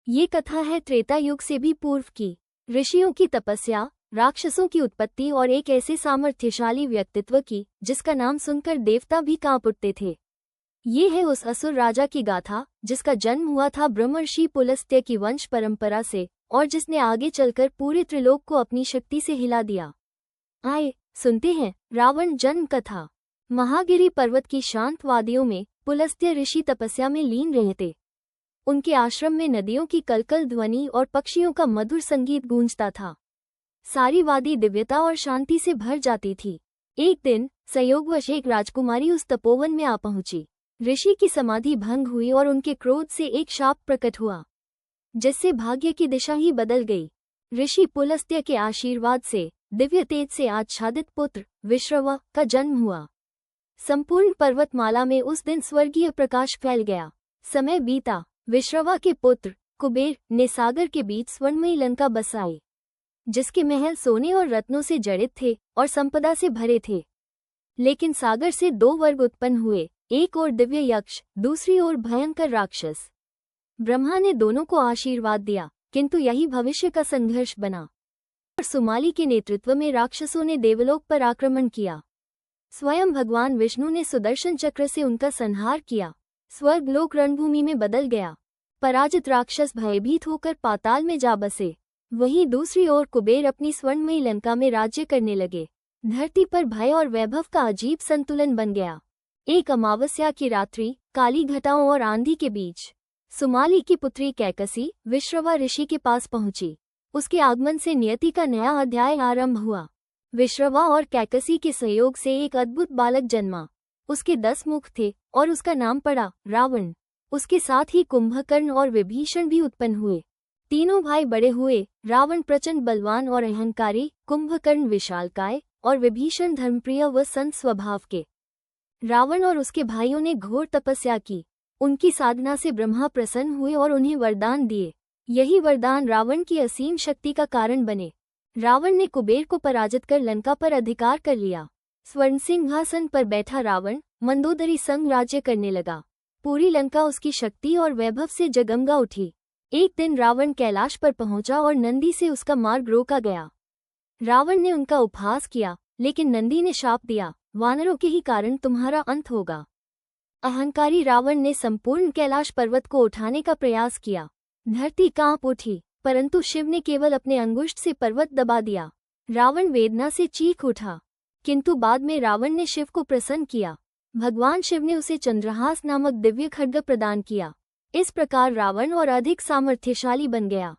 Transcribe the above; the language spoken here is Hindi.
ये कथा है त्रेता युग से भी पूर्व की, ऋषियों की तपस्या, राक्षसों की उत्पत्ति और एक ऐसे सामर्थ्यशाली व्यक्तित्व की जिसका नाम सुनकर देवता भी कांप उठते थे। ये है उस असुर राजा की गाथा जिसका जन्म हुआ था ब्रह्मर्षि पुलस्त्य की वंश परंपरा से और जिसने आगे चलकर पूरे त्रिलोक को अपनी शक्ति से हिला दिया। आए सुनते हैं रावण जन्म कथा। महागिरी पर्वत की शांत वादियों में पुलस्त्य ऋषि तपस्या में लीन रहे थे। उनके आश्रम में नदियों की कलकल ध्वनि और पक्षियों का मधुर संगीत गूंजता था। सारी वादी दिव्यता और शांति से भर जाती थी। एक दिन संयोगवश एक राजकुमारी उस तपोवन में आ पहुंची। ऋषि की समाधि भंग हुई और उनके क्रोध से एक शाप प्रकट हुआ जिससे भाग्य की दिशा ही बदल गई। ऋषि पुलस्त्य के आशीर्वाद से दिव्य तेज से आच्छादित पुत्र विश्रवा का जन्म हुआ। संपूर्ण पर्वतमाला में उस दिन स्वर्गीय प्रकाश फैल गया। समय बीता। विश्रवा के पुत्र कुबेर ने सागर के बीच स्वर्णमयी लंका बसाई जिसके महल सोने और रत्नों से जड़ित थे और संपदा से भरे थे। लेकिन सागर से दो वर्ग उत्पन्न हुए, एक ओर दिव्य यक्ष, दूसरी ओर भयंकर राक्षस। ब्रह्मा ने दोनों को आशीर्वाद दिया, किंतु यही भविष्य का संघर्ष बना और सुमाली के नेतृत्व में राक्षसों ने देवलोक पर आक्रमण किया। स्वयं भगवान विष्णु ने सुदर्शन चक्र से उनका संहार किया। स्वर्गलोक रणभूमि में बदल गया। पराजित राक्षस भयभीत होकर पाताल में जा बसे। वहीं दूसरी ओर कुबेर अपनी स्वर्णमयी लंका में राज्य करने लगे। धरती पर भय और वैभव का अजीब संतुलन बन गया। एक अमावस्या की रात्रि काली घटाओं और आंधी के बीच सुमाली की पुत्री कैकसी विश्रवा ऋषि के पास पहुंची। उसके आगमन से नियति का नया अध्याय आरंभ हुआ। विश्रवा और कैकसी के सहयोग से एक अद्भुत बालक जन्मा। उसके 10 मुख थे और उसका नाम पड़ा रावण। उसके साथ ही कुंभकर्ण और विभीषण भी उत्पन्न हुए। तीनों भाई बड़े हुए। रावण प्रचंड बलवान और अहंकारी, कुंभकर्ण विशालकाय और विभीषण धर्मप्रिय व संत स्वभाव के। रावण और उसके भाइयों ने घोर तपस्या की। उनकी साधना से ब्रह्मा प्रसन्न हुए और उन्हें वरदान दिए। यही वरदान रावण की असीम शक्ति का कारण बने। रावण ने कुबेर को पराजित कर लंका पर अधिकार कर लिया। स्वर्ण सिंहासन पर बैठा रावण मंदोदरी संग राज्य करने लगा। पूरी लंका उसकी शक्ति और वैभव से जगमगा उठी। एक दिन रावण कैलाश पर पहुंचा और नंदी से उसका मार्ग रोका गया। रावण ने उनका उपहास किया, लेकिन नंदी ने शाप दिया, वानरों के ही कारण तुम्हारा अंत होगा। अहंकारी रावण ने संपूर्ण कैलाश पर्वत को उठाने का प्रयास किया। धरती कांप उठी, परंतु शिव ने केवल अपने अंगुष्ठ से पर्वत दबा दिया। रावण वेदना से चीख उठा, किंतु बाद में रावण ने शिव को प्रसन्न किया। भगवान शिव ने उसे चंद्रहास नामक दिव्य खड्ग प्रदान किया। इस प्रकार रावण और अधिक सामर्थ्यशाली बन गया।